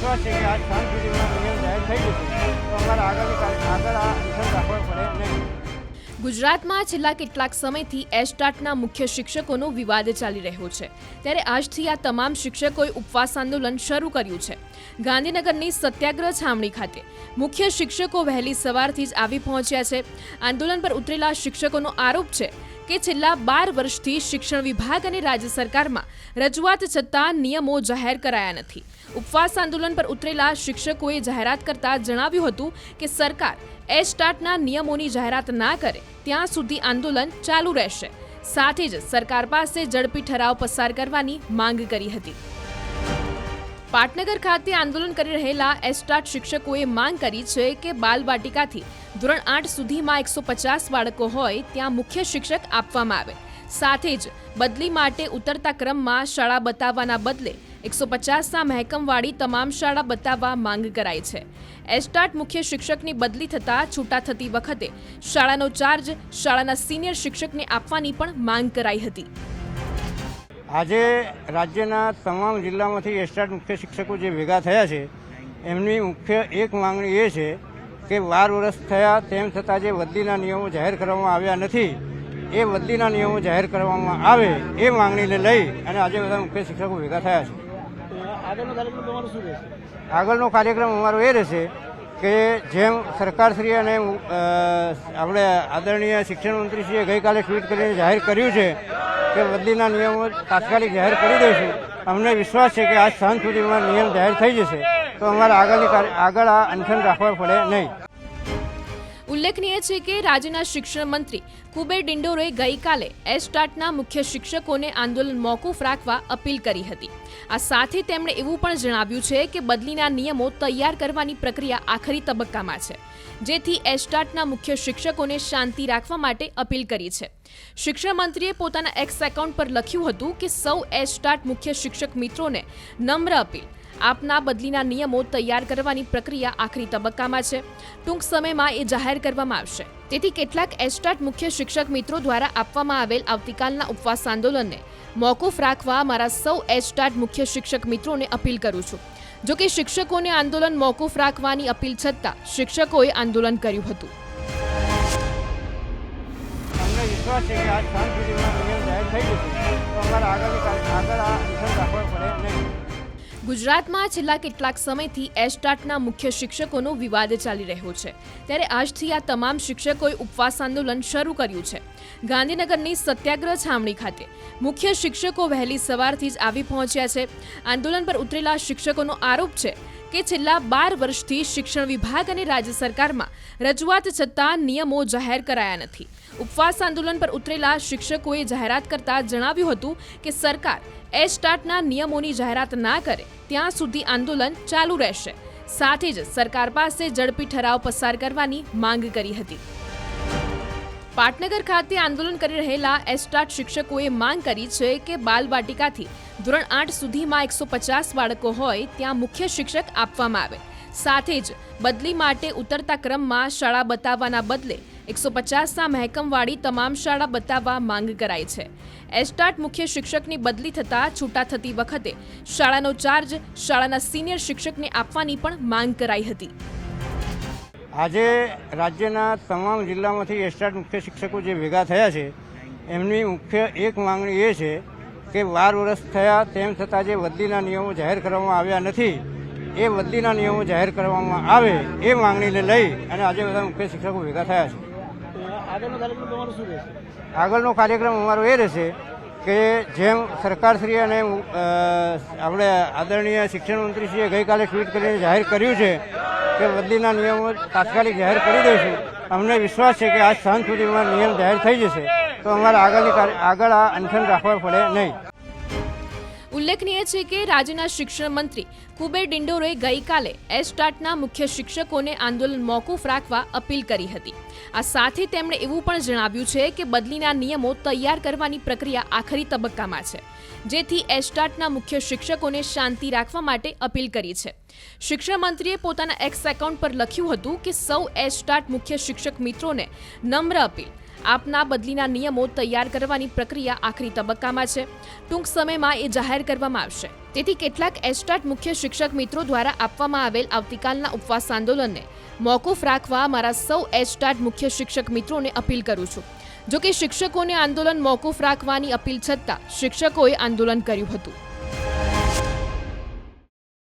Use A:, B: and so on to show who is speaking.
A: વિશ્વાસ છે કે આજ સાંજ સુધીમાં નિયમ જાહેર થઈ જશે તો અમારે આગળ આ અનશન રાખવા પડે નહીં.
B: ગુજરાતમાં છેલ્લા કેટલાક સમયથી એસ્ટાટના મુખ્ય શિક્ષકોનો વિવાદ ચાલી રહ્યો છે. ત્યારે આજથી આ તમામ શિક્ષકોએ ઉપવાસ આંદોલન શરૂ કર્યું છે. ગાંધીનગરની સત્યાગ્રહ છાવણી ખાતે મુખ્ય શિક્ષકો વહેલી સવારથી જ આવી પહોંચ્યા છે. આંદોલન પર ઉતરેલા શિક્ષકોનો આરોપ છે કે છેલ્લા 12 વર્ષથી શિક્ષણ વિભાગ અને રાજ્ય સરકારમાં રજૂઆત છતાં નિયમો જાહેર કરાયા નથી. ઉપવાસ આંદોલન પર ઉતરેલા શિક્ષકોએ જાહેરાત કરતા જણાવ્યું હતું કે સરકાર એસ્ટાટના નિયમોની જાહેરાત ના કરે ત્યાં સુધી આંદોલન ચાલુ રહેશે. સાથે જ સરકાર પાસે ઝડપી ઠરાવ પસાર કરવાની માંગ કરી હતી. પાટનગર ખાતે આંદોલન કરી રહેલા એસ્ટાટ શિક્ષકોએ માંગ કરી છે કે બાલવાટિકાથી ધોરણ 8 સુધીમાં 150 બાળકો હોય ત્યાં મુખ્ય શિક્ષક આપવામાં આવે. સાથે જ બદલી માટે ઉતરતા ક્રમમાં શાળા બતાવવાના બદલે 150ના મહેકમવાળી તમામ શાળા બતાવવા માંગ કરાઈ છે. એસ્ટાટ મુખ્ય શિક્ષકની બદલી થતાં છૂટા થતી વખતે શાળાનો ચાર્જ શાળાના સિનિયર શિક્ષકને આપવાની પણ માંગ કરાઈ હતી.
A: આજે રાજ્યના તમામ જિલ્લામાંથી એસ્ટાટ મુખ્ય શિક્ષકો જે ભેગા થયા છે એમની મુખ્ય એક માંગણી એ છે કે 12 વર્ષ થયા તેમ છતાં જે બદલીના નિયમો જાહેર કરવામાં આવ્યા નથી એ બદલીના નિયમો જાહેર કરવામાં આવે એ માંગણીને લઈ અને આજે બધા મુખ્ય શિક્ષકો ભેગા થયા છે. આગળનો કાર્યક્રમ અમારો એ રહેશે કે જેમ સરકારશ્રી અને આપણે આદરણીય શિક્ષણ મંત્રીશ્રીએ ગઈકાલે ટ્વીટ કરીને જાહેર કર્યું છે કે બદલીના નિયમો તાત્કાલિક જાહેર કરી દઈશું. અમને વિશ્વાસ છે કે આજ સાંજ સુધીમાં નિયમ જાહેર થઈ જશે તો અમારે આગળ આ અનશન રાખવા પડે નહીં.
B: ઉલ્લેખનીય છે કે રાજ્યના શિક્ષણ મંત્રી કુબેર ડિંડોરે ગઈકાલે એસ્ટાટના મુખ્ય શિક્ષકોને આંદોલન મોકૂફ રાખવા અપીલ કરી હતી. આ સાથે તેમણે એવું પણ જણાવ્યું છે કે બદલીના નિયમો તૈયાર કરવાની પ્રક્રિયા આખરી તબક્કામાં છે, જેથી એસ્ટાટના મુખ્ય શિક્ષકોને શાંતિ રાખવા માટે અપીલ કરી છે. શિક્ષણ મંત્રીએ પોતાના એક્સ એકાઉન્ટ પર લખ્યું હતું કે સૌ એસ્ટાટ મુખ્ય શિક્ષક મિત્રોને નમ્ર અપીલ, આપના બદલીના નિયમો તૈયાર કરવાની પ્રક્રિયા આખરી તબક્કામાં છે. ટૂંક સમયમાં એ જાહેર કરવામાં આવશે. તેથી કેટલાક એસ્ટાટ મુખ્ય શિક્ષક મિત્રો દ્વારા આપવામાં આવેલ આવતીકાલના ઉપવાસ આંદોલનને મોકૂફ રાખવા મારા સૌ એસ્ટાટ મુખ્ય શિક્ષક મિત્રોને અપીલ કરું છું. જો કે શિક્ષકોને આંદોલન મોકૂફ રાખવાની અપીલ છતાં શિક્ષકોએ આંદોલન કર્યું હતું.
A: અમને વિશ્વાસ છે કે આજ સાંજ સુધીમાં નિયમ જાહેર થઈ જશે તો અમારે આગળ આ અનશન રાખવા પડે નહીં.
B: ગુજરાતમાં છેલ્લા કેટલાક સમયથી એસ્ટાટના મુખ્ય શિક્ષકોનો વિવાદ ચાલી રહ્યો છે. ત્યારે આજથી આ તમામ શિક્ષકોએ ઉપવાસ આંદોલન શરૂ કર્યું છે. ગાંધીનગરની સત્યાગ્રહ છાવણી ખાતે મુખ્ય શિક્ષકો વહેલી સવારથી જ આવી પહોંચ્યા છે. આંદોલન પર ઉતરેલા શિક્ષકોનો આરોપ છે કે છેલ્લા 12 વર્ષથી શિક્ષણ વિભાગ અને રાજ્ય સરકારમાં રજૂઆત છતાં નિયમો જાહેર કરાયા નથી. ઉપવાસ આંદોલન પર ઉતરેલા શિક્ષકોએ જાહેરાત કરતા જણાવ્યું હતું કે સરકાર એસ્ટાટના નિયમોની જાહેરાત ના કરે ત્યાં સુધી આંદોલન ચાલુ રહેશે. સાથે જ સરકાર પાસે ઝડપી ઠરાવ પસાર કરવાની માંગ કરી હતી. પાટનગર ખાતે આંદોલન કરી રહેલા એસ્ટાટ શિક્ષકોએ માંગ કરી છે કે બાલવાટિકાથી ધોરણ 8 સુધીમાં 150 બાળકો હોય ત્યાં મુખ્ય શિક્ષક આપવામાં આવે. સાથે જ બદલી માટે ઉતરતા ક્રમમાં શાળા બતાવવાના બદલે 150ના મહેકમવાળી તમામ શાળા બતાવવા માંગ કરાઈ છે. એસ્ટાટ મુખ્ય શિક્ષકની બદલી થતાં છૂટા થતી વખતે શાળાનો ચાર્જ શાળાના સિનિયર શિક્ષકને આપવાની પણ માંગ કરાઈ હતી.
A: આજે રાજ્યના તમામ જિલ્લામાંથી એસ્ટાટ મુખ્ય શિક્ષકો જે ભેગા થયા છે એમની મુખ્ય એક માંગણી એ છે કે 12 વર્ષ થયા તેમ છતાં જે બદલીના નિયમો જાહેર કરવામાં આવ્યા નથી એ બદલીના નિયમો જાહેર કરવામાં આવે એ માંગણીને લઈ અને આજે બધા મુખ્ય શિક્ષકો ભેગા થયા છે. આગળનો કાર્યક્રમ અમારો એ રહેશે કે જેમ સરકારશ્રી અને આપણે આદરણીય શિક્ષણ મંત્રીશ્રીએ ગઈકાલે ટ્વીટ કરીને જાહેર કર્યું છે કે બદલીના નિયમો તાત્કાલિક જાહેર કરી દઈશું. અમને વિશ્વાસ છે કે આજ સાંજ સુધીમાં નિયમ જાહેર થઈ જશે તો અમારે આગળ આ અનશન રાખવા પડે નહીં.
B: ઉલ્લેખનીય છે કે રાજ્યના શિક્ષણ મંત્રી કુબેર ડિંડોરે ગઈકાલે એસ્ટાટના મુખ્ય શિક્ષકોને આંદોલન મોકૂફ રાખવા અપીલ કરી હતી. આ સાથે તેમણે એવું પણ જણાવ્યું છે કે બદલીના નિયમો તૈયાર કરવાની પ્રક્રિયા આખરી તબક્કામાં છે, જેથી એસ્ટાટના મુખ્ય શિક્ષકોને શાંતિ રાખવા માટે અપીલ કરી છે. શિક્ષણ મંત્રીએ પોતાના એક્સ એકાઉન્ટ પર લખ્યું હતું કે સૌ એસ્ટાટ મુખ્ય શિક્ષક મિત્રોને નમ્ર અપીલ, આપના બદલીના નિયમો તૈયાર કરવાની પ્રક્રિયા આખરી તબક્કામાં છે. ટૂંક સમયમાં એ જાહેર કરવામાં આવશે. તેથી કેટલાક એસ્ટાટ મુખ્ય શિક્ષક મિત્રો દ્વારા આપવામાં આવેલ આવતીકાલના ઉપવાસ આંદોલનને મોકૂફ રાખવા મારા સૌ એસ્ટાટ મુખ્ય શિક્ષક મિત્રોને અપીલ કરું છું. જો કે શિક્ષકોને આંદોલન મોકૂફ રાખવાની અપીલ છતાં શિક્ષકોએ આંદોલન કર્યું હતું.